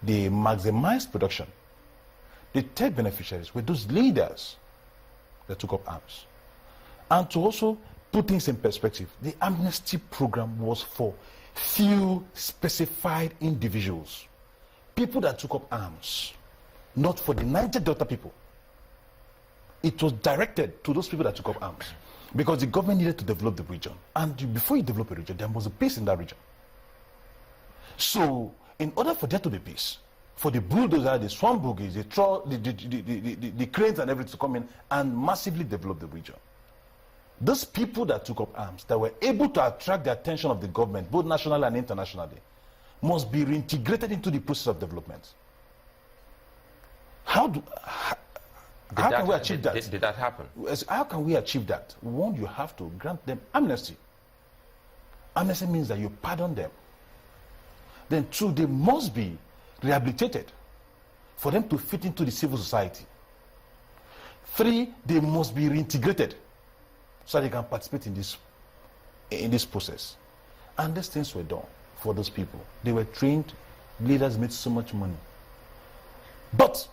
they maximized production. The third beneficiaries were those leaders that took up arms. And to also put things in perspective, the amnesty program was for few specified individuals, people that took up arms, not for the Niger Delta people. It was directed to those people that took up arms because the government needed to develop the region. And before you develop a region, there must be peace in that region. So, in order for there to be peace, for the bulldozer, the swamp boogies, the cranes and everything to come in and massively develop the region, those people that took up arms, that were able to attract the attention of the government, both nationally and internationally, must be reintegrated into the process of development. How can we achieve that? Did that happen? How can we achieve that? One, you have to grant them amnesty. Amnesty means that you pardon them. Then two, they must be rehabilitated for them to fit into the civil society. Three, they must be reintegrated so they can participate in this process. And these things were done for those people. They were trained, leaders made so much money. But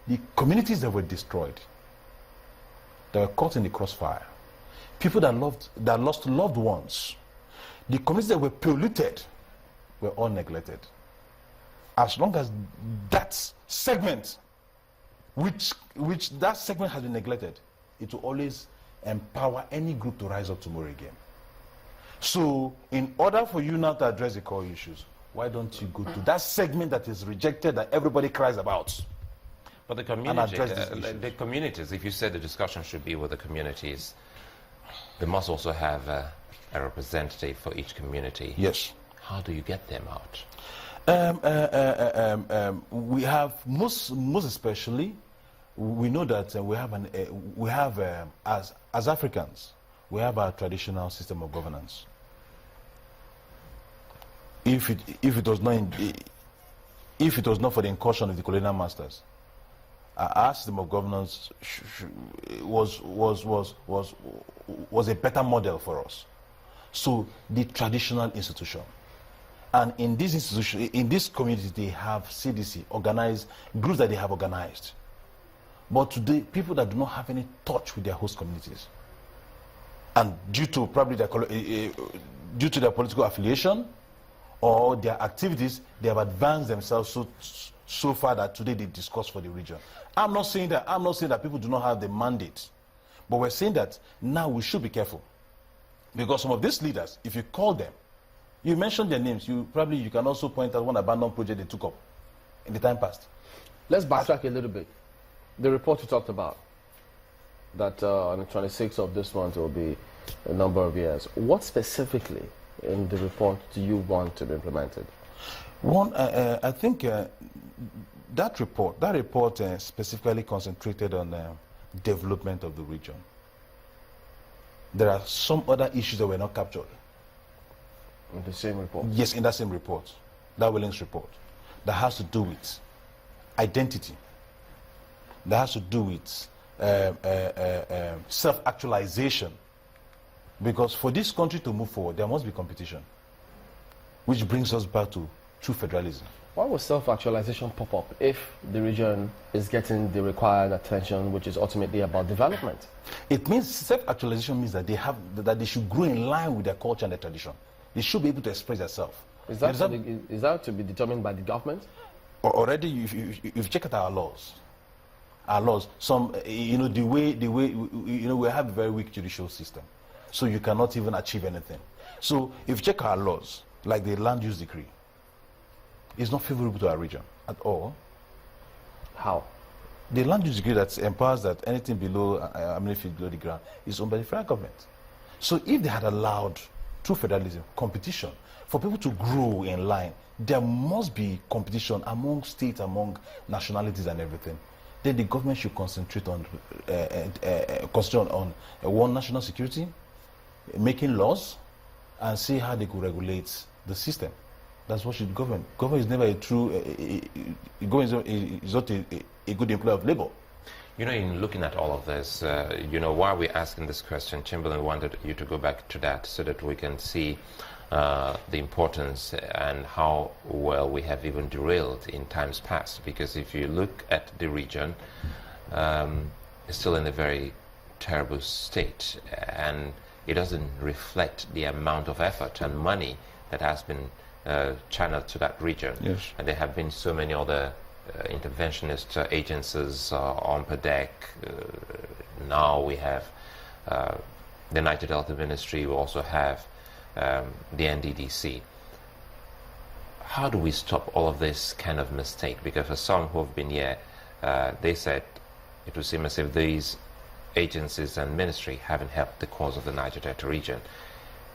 the communities that were destroyed, that were caught in the crossfire, people that lost loved ones, the communities that were polluted were all neglected. As long as that segment, which that segment has been neglected, it will always empower any group to rise up tomorrow again. So, in order for you now to address the core issues, why don't you go to that segment that is rejected, that everybody cries about? But the communities, if you said the discussion should be with the communities, they must also have a representative for each community. Yes. How do you get them out? We have most especially, we know that we have as Africans, we have our traditional system of governance. If it was not for the incursion of the colonial masters, our system of governance was a better model for us. So the traditional institution. And in this institution, in this community, they have CDC, organized, groups that they have organized. But today, people that do not have any touch with their host communities, and due to probably due to their political affiliation or their activities, they have advanced themselves so far that today they discuss for the region. I'm not saying that people do not have the mandate, but we're saying that now we should be careful, because some of these leaders, if you call them, you mentioned their names, you can also point out one abandoned project they took up in the time past. Let's backtrack a little bit. The report you talked about, that on the 26th of this month will be a number of years. What specifically in the report do you want to be implemented? One, I think that report specifically concentrated on development of the region. There are some other issues that were not captured. In the same report? Yes, in that same report, that Willings report, that has to do with identity, that has to do with self-actualization. Because for this country to move forward, there must be competition, which brings us back to true federalism. Why would self-actualization pop up if the region is getting the required attention, which is ultimately about development? It means self-actualization means that they should grow in line with their culture and their tradition. They should be able to express themselves. Is that to be determined by the government? Already, if you check out our laws, some, the way, we have a very weak judicial system, so you cannot even achieve anything. So if you check our laws, like the land use decree, it's not favorable to our region at all. How? The land use decree that empowers that anything below, feet below the ground is owned by the federal government. So if they had allowed true federalism, competition, for people to grow in line, there must be competition among states, among nationalities and everything. Then the government should concentrate on one, national security, making laws, and see how they could regulate the system. That's what should govern. Government is never a true, government is not a good employer of labor. In looking at all of this, while we're asking this question, Chamberlain wanted you to go back to that so that we can see the importance and how well we have even derailed in times past. Because if you look at the region, it's still in a very terrible state, and it doesn't reflect the amount of effort and money that has been channeled to that region. Yes. And there have been so many other interventionist agencies on per deck. Now we have the Niger Delta Ministry. We also have the NDDC. How do we stop all of this kind of mistake? Because for some who have been here, they said it would seem as if these agencies and ministry haven't helped the cause of the Niger Delta region.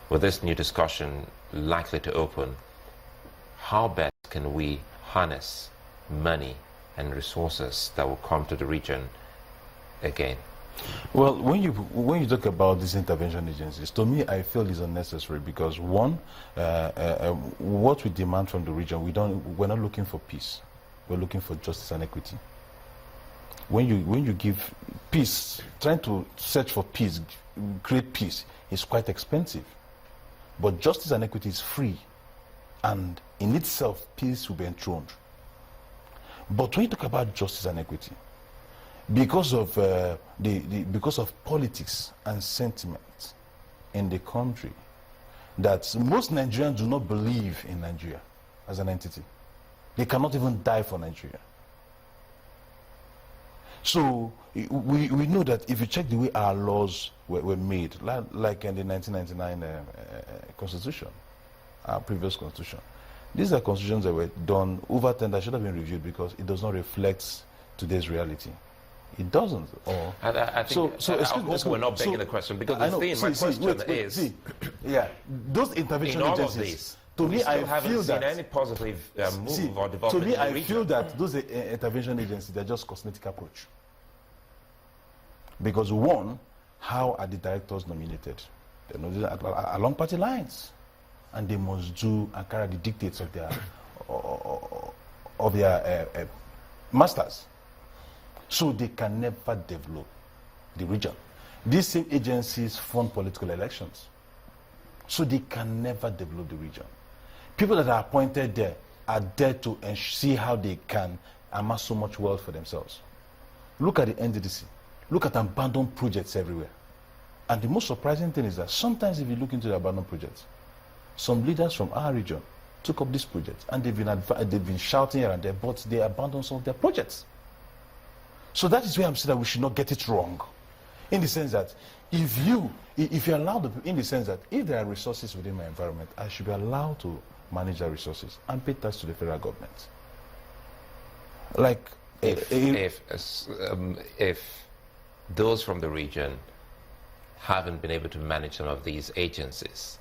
With this new discussion likely to open, how best can we harness money and resources that will come to the region again? Well, when you talk about these intervention agencies, to me, I feel it's unnecessary because one, what we demand from the region, we're not looking for peace. We're looking for justice and equity. When you give peace, trying to search for peace, create peace, is quite expensive. But justice and equity is free, and in itself, peace will be enthroned. But when you talk about justice and equity, because of because of politics and sentiment in the country, that most Nigerians do not believe in Nigeria as an entity. They cannot even die for Nigeria. So we know that if you check the way our laws were made, like in the 1999 Constitution, our previous Constitution, these are constitutions that were done over 10 that should have been reviewed because it does not reflect today's reality. It doesn't. Or I think we're not begging the question because the thing, my question is, yeah, those intervention agencies. Of these, to me, I feel that any positive move or development. To me, I feel that those intervention agencies, they're just cosmetic approach. Because one, how are the directors nominated? They're nominated along party lines, and they must do and carry the dictates of their masters. So they can never develop the region. These same agencies fund political elections. So they can never develop the region. People that are appointed there are there to see how they can amass so much wealth for themselves. Look at the NDDC. Look at abandoned projects everywhere. And the most surprising thing is that sometimes if you look into the abandoned projects, some leaders from our region took up these projects and they've been shouting here and there, but they abandoned some of their projects. So that is where I'm saying that we should not get it wrong. In the sense that if you allow in the sense that if there are resources within my environment, I should be allowed to manage the resources and pay tax to the federal government. Like if those from the region haven't been able to manage some of these agencies,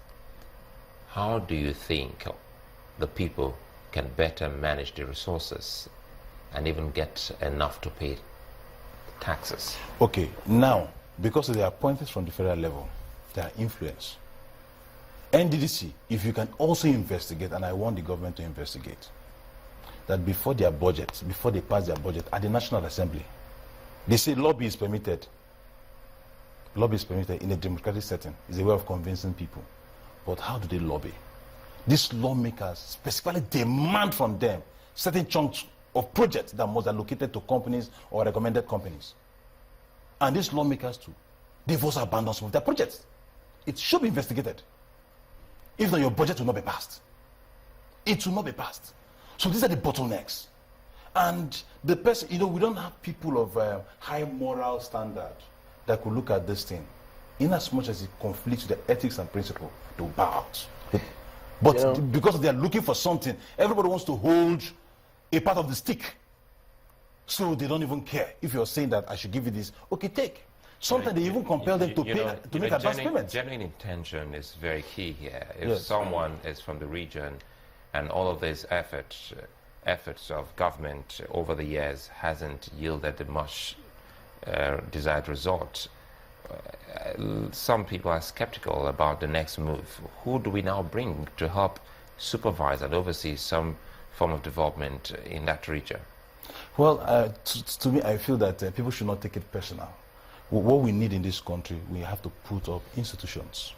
how do you think the people can better manage the resources and even get enough to pay taxes? Okay, now, because they are appointed from the federal level, they are influence. NDDC, if you can also investigate, and I want the government to investigate, that before their budget, before they pass their budget at the National Assembly, they say lobby is permitted. Lobby is permitted in a democratic setting. It's a way of convincing people. But how do they lobby? These lawmakers specifically demand from them certain chunks of projects that must be allocated to companies or recommended companies. And these lawmakers too, they've also abandoned some of their projects. It should be investigated. If not, your budget will not be passed. It will not be passed. So these are the bottlenecks. And the person, we don't have people of high moral standard that could look at this thing. In as much as it conflicts with the ethics and principle, they'll bow out. But because they are looking for something, everybody wants to hold a part of the stick. So they don't even care. If you're saying that I should give you this, okay, take. Sometimes they even compel them to make advance payments. Genuine intention is very key here. If someone is from the region and all of these efforts of government over the years hasn't yielded the much desired result, some people are skeptical about the next move. Who do we now bring to help supervise and oversee some form of development in that region? Well, to me, I feel that people should not take it personal. What we need in this country, we have to put up institutions.